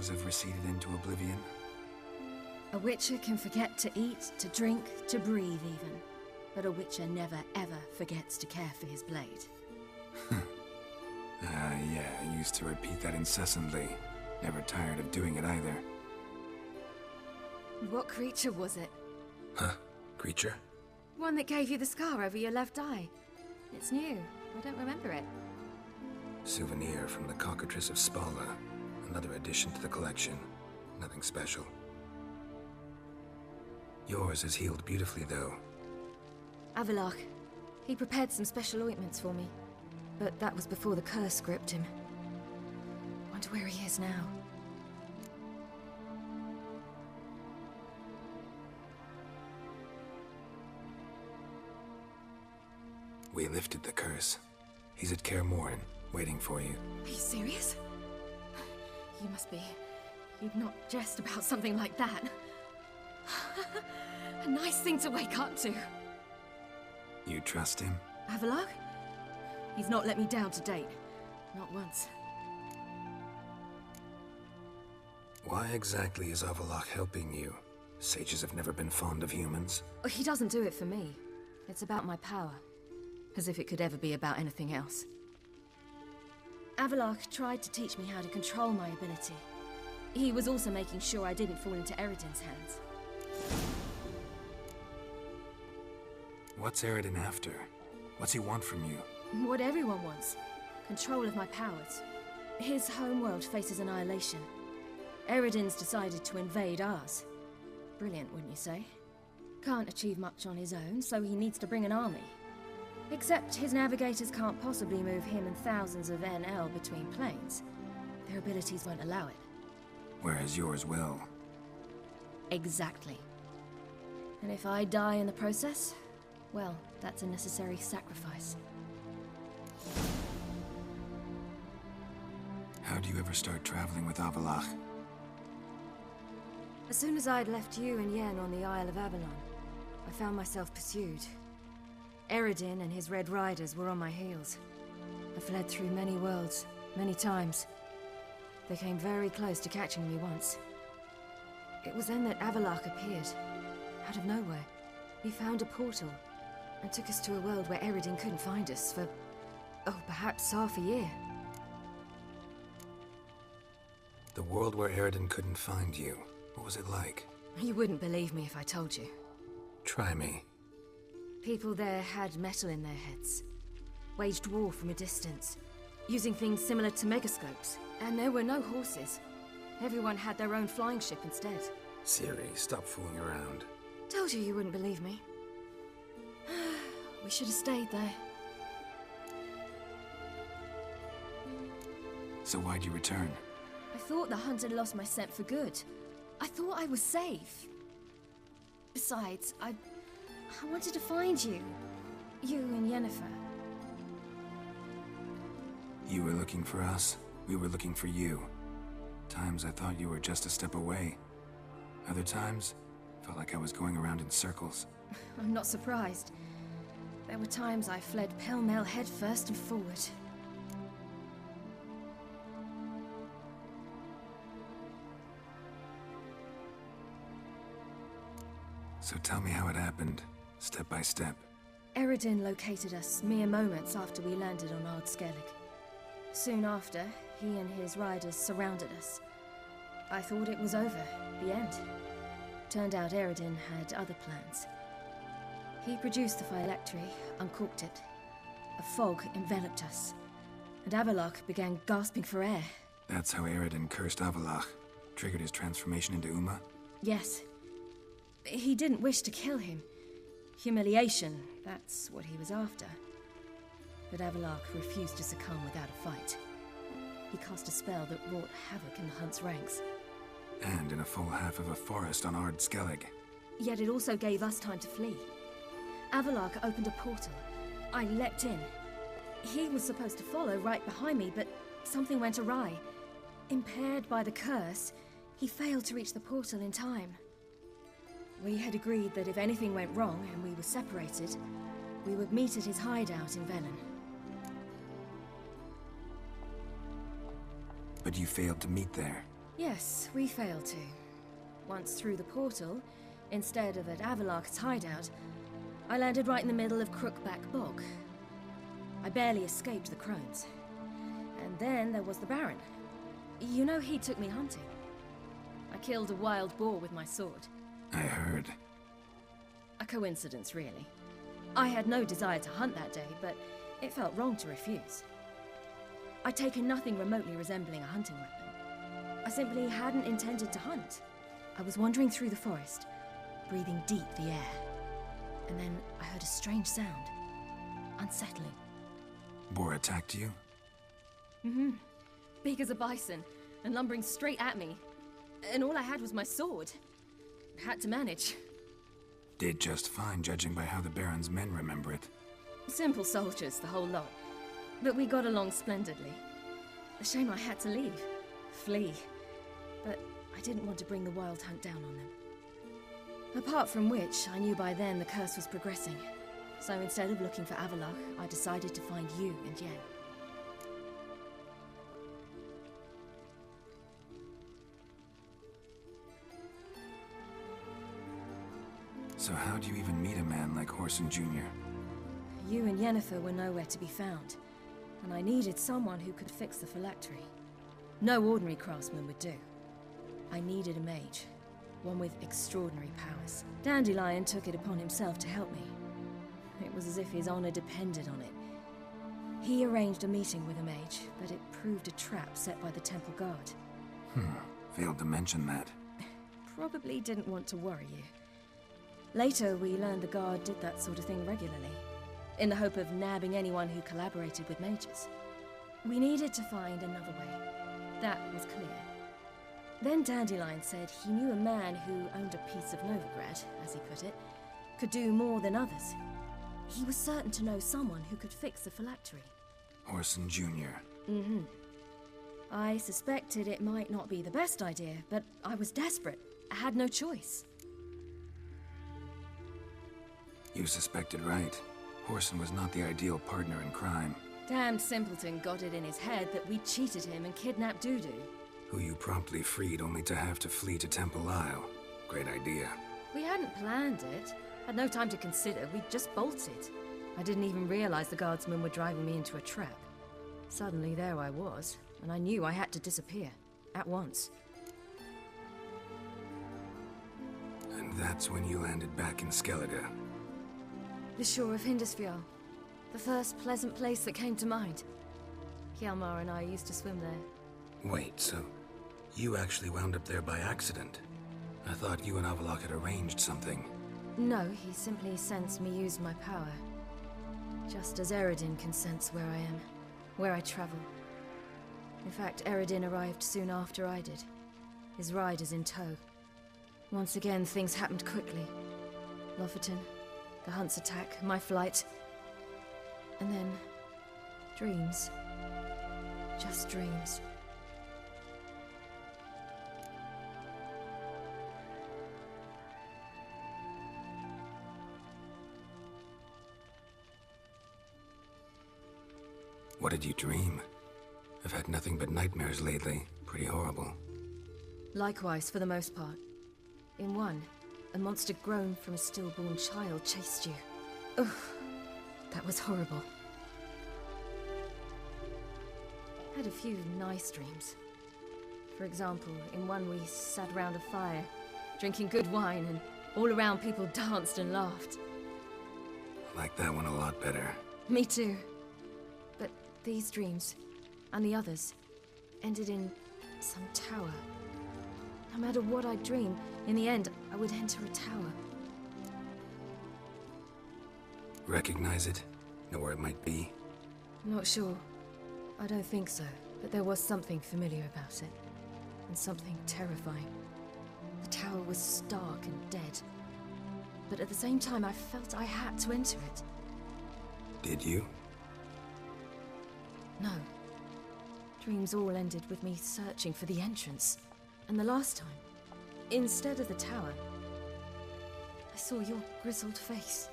things have receded into oblivion. A witcher can forget to eat, to drink, to breathe even. But a witcher never ever forgets to care for his blade. Yeah, I used to repeat that incessantly. Never tired of doing it either. What creature was it? Huh? Creature? One that gave you the scar over your left eye. It's new. I don't remember it. Souvenir from the Cockatrice of Spala. Another addition to the collection. Nothing special. Yours has healed beautifully, though. Avallac'h. He prepared some special ointments for me. But that was before the curse gripped him. Wonder where he is now. We lifted the curse. He's at Kaer Morhen, waiting for you. Are you serious? You must be. You'd not jest about something like that. A nice thing to wake up to. You trust him? Avallac'h? He's not let me down to date. Not once. Why exactly is Avallac'h helping you? Sages have never been fond of humans. He doesn't do it for me. It's about my power. As if it could ever be about anything else. Avallac'h tried to teach me how to control my ability. He was also making sure I didn't fall into Eredin's hands. What's Eredin after? What's he want from you? What everyone wants. Control of my powers. His homeworld faces annihilation. Eredin's decided to invade ours. Brilliant, wouldn't you say? Can't achieve much on his own, so he needs to bring an army. Except his navigators can't possibly move him and thousands of NL between planes. Their abilities won't allow it. Whereas yours will. Exactly. And if I die in the process, well, that's a necessary sacrifice. How do you ever start traveling with Avallac'h? As soon as I'd left you and Yen on the Isle of Avalon, I found myself pursued. Eredin and his Red Riders were on my heels. I fled through many worlds, many times. They came very close to catching me once. It was then that Avallac'h appeared, out of nowhere. He found a portal, and took us to a world where Eredin couldn't find us for, oh, perhaps half a year. The world where Eredin couldn't find you, what was it like? You wouldn't believe me if I told you. Try me. People there had metal in their heads, waged war from a distance, using things similar to megascopes. And there were no horses. Everyone had their own flying ship instead. Ciri, stop fooling around. Told you you wouldn't believe me. We should have stayed there. So why'd you return? I thought the hunt had lost my scent for good. I thought I was safe. Besides, I wanted to find you. You and Yennefer. You were looking for us. We were looking for you. Times I thought you were just a step away. Other times, felt like I was going around in circles. I'm not surprised. There were times I fled pell-mell head first and forward. So tell me how it happened, step by step. Eredin located us mere moments after we landed on Ard Skellig. Soon after, he and his riders surrounded us. I thought it was over, the end. Turned out Eredin had other plans. He produced the phylactery, uncorked it. A fog enveloped us, and Avallac'h began gasping for air. That's how Eredin cursed Avallac'h, triggered his transformation into Uma? Yes. He didn't wish to kill him. Humiliation, that's what he was after. But Avallac'h refused to succumb without a fight. He cast a spell that wrought havoc in the hunt's ranks. And in a full half of a forest on Ard Skellig. Yet it also gave us time to flee. Avallac'h opened a portal. I leapt in. He was supposed to follow right behind me, but something went awry. Impaired by the curse, he failed to reach the portal in time. We had agreed that if anything went wrong and we were separated, we would meet at his hideout in Velen. But you failed to meet there. Yes, we failed to. Once through the portal, instead of at Avalok's hideout, I landed right in the middle of Crookback Bog. I barely escaped the crones. And then there was the Baron. You know, he took me hunting. I killed a wild boar with my sword. I heard. A coincidence, really. I had no desire to hunt that day, but it felt wrong to refuse. I'd taken nothing remotely resembling a hunting weapon. I simply hadn't intended to hunt. I was wandering through the forest, breathing deep the air. And then I heard a strange sound. Unsettling. Boar attacked you? Mm-hmm. Big as a bison, and lumbering straight at me. And all I had was my sword. Had to manage. Did just fine, judging by how the Baron's men remember it. Simple soldiers, the whole lot. But we got along splendidly. A shame I had to leave. Flee. But I didn't want to bring the wild hunt down on them. Apart from which, I knew by then the curse was progressing. So instead of looking for Avalok, I decided to find you and Yen. So how do you even meet a man like Whoreson Jr.? You and Yennefer were nowhere to be found, and I needed someone who could fix the phylactery. No ordinary craftsman would do. I needed a mage, one with extraordinary powers. Dandelion took it upon himself to help me. It was as if his honor depended on it. He arranged a meeting with a mage, but it proved a trap set by the temple guard. Failed to mention that. Probably didn't want to worry you. Later, we learned the guard did that sort of thing regularly, in the hope of nabbing anyone who collaborated with mages. We needed to find another way. That was clear. Then Dandelion said he knew a man who owned a piece of Novigrad, as he put it, could do more than others. He was certain to know someone who could fix the phylactery. Whoreson Jr. Mm-hmm. I suspected it might not be the best idea, but I was desperate. I had no choice. You suspected right. Whoreson was not the ideal partner in crime. Damned simpleton got it in his head that we cheated him and kidnapped Dudu. Who you promptly freed only to have to flee to Temple Isle. Great idea. We hadn't planned it. Had no time to consider. We just bolted. I didn't even realize the guardsmen were driving me into a trap. Suddenly there I was, and I knew I had to disappear. At once. And that's when you landed back in Skellige. The shore of Hindisfjall. The first pleasant place that came to mind. Hjalmar and I used to swim there. Wait, so you actually wound up there by accident? I thought you and Avalok had arranged something. No, he simply sensed me use my power. Just as Eredin can sense where I am, where I travel. In fact, Eredin arrived soon after I did. His riders in tow. Once again, things happened quickly. Lofoten, the hunt's attack, my flight. And then... dreams. Just dreams. What did you dream? I've had nothing but nightmares lately. Pretty horrible. Likewise, for the most part. In one, a monster grown from a stillborn child chased you. Ugh, that was horrible. Had a few nice dreams. For example, in one we sat around a fire, drinking good wine, and all around people danced and laughed. I like that one a lot better. Me too. But these dreams, and the others, ended in some tower. No matter what I dreamed, in the end, I would enter a tower. Recognize it? Know where it might be? Not sure. I don't think so, but there was something familiar about it. And something terrifying. The tower was stark and dead. But at the same time, I felt I had to enter it. Did you? No. Dreams all ended with me searching for the entrance. And the last time, instead of the tower, I saw your grizzled face.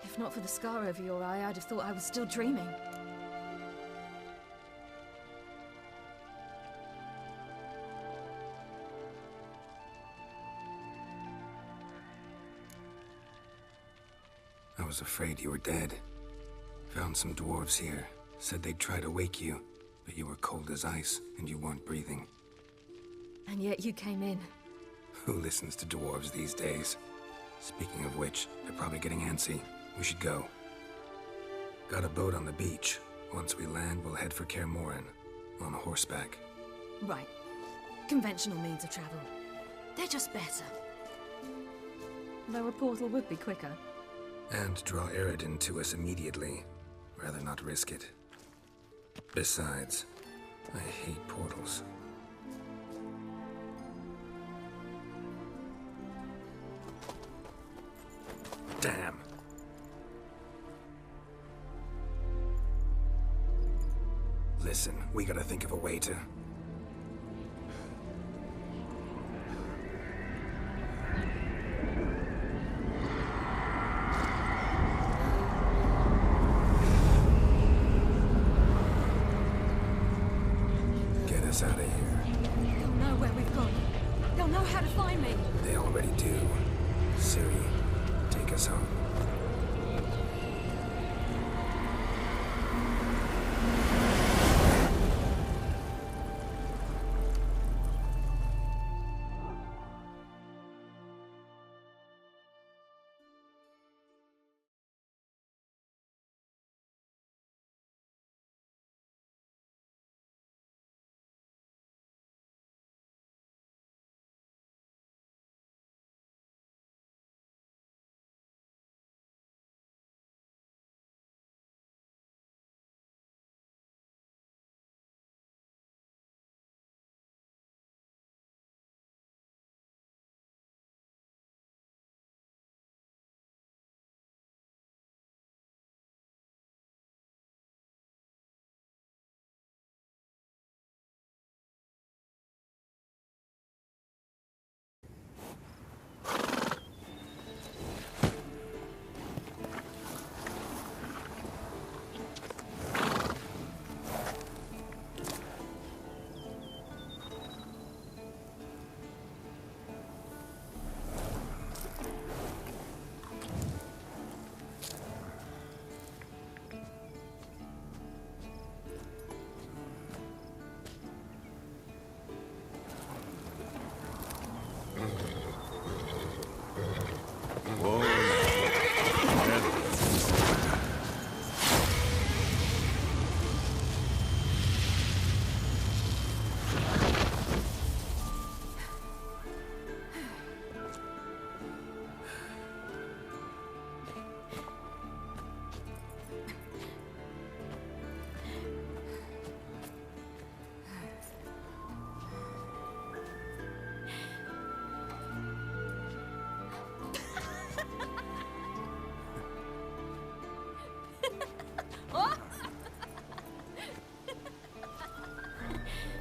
If not for the scar over your eye, I'd have thought I was still dreaming. was afraid you were dead. Found some dwarves here. Said they'd try to wake you, but you were cold as ice, and you weren't breathing. And yet you came in. Who listens to dwarves these days? Speaking of which, they're probably getting antsy. We should go. Got a boat on the beach. Once we land, we'll head for Kaer Morhen. On horseback. Right. Conventional means of travel. They're just better. Though a portal would be quicker. And draw Eredin to us immediately. Rather not risk it. Besides, I hate portals. Damn. Listen, we gotta think of a way to... Get us out of here. They'll know where we've gone. They'll know how to find me. They already do. Ciri, take us home.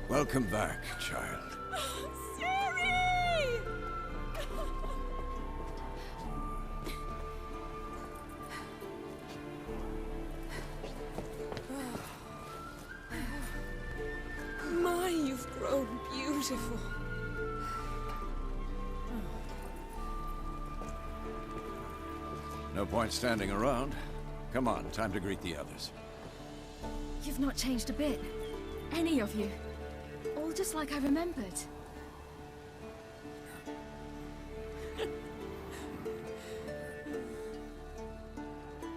Welcome back, child. Ciri! My, you've grown beautiful. No point standing around. Come on, time to greet the others. You've not changed a bit. Any of you. All just like I remembered.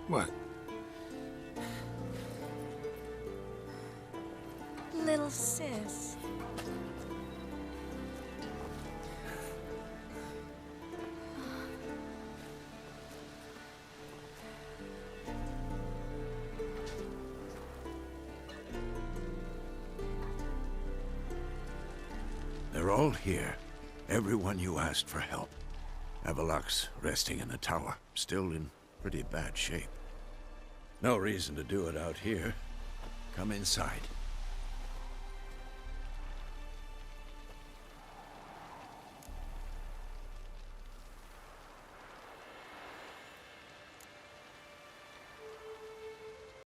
What? Little sis. They're all here. Everyone you asked for help. Avalok's resting in the tower, still in pretty bad shape. No reason to do it out here. Come inside.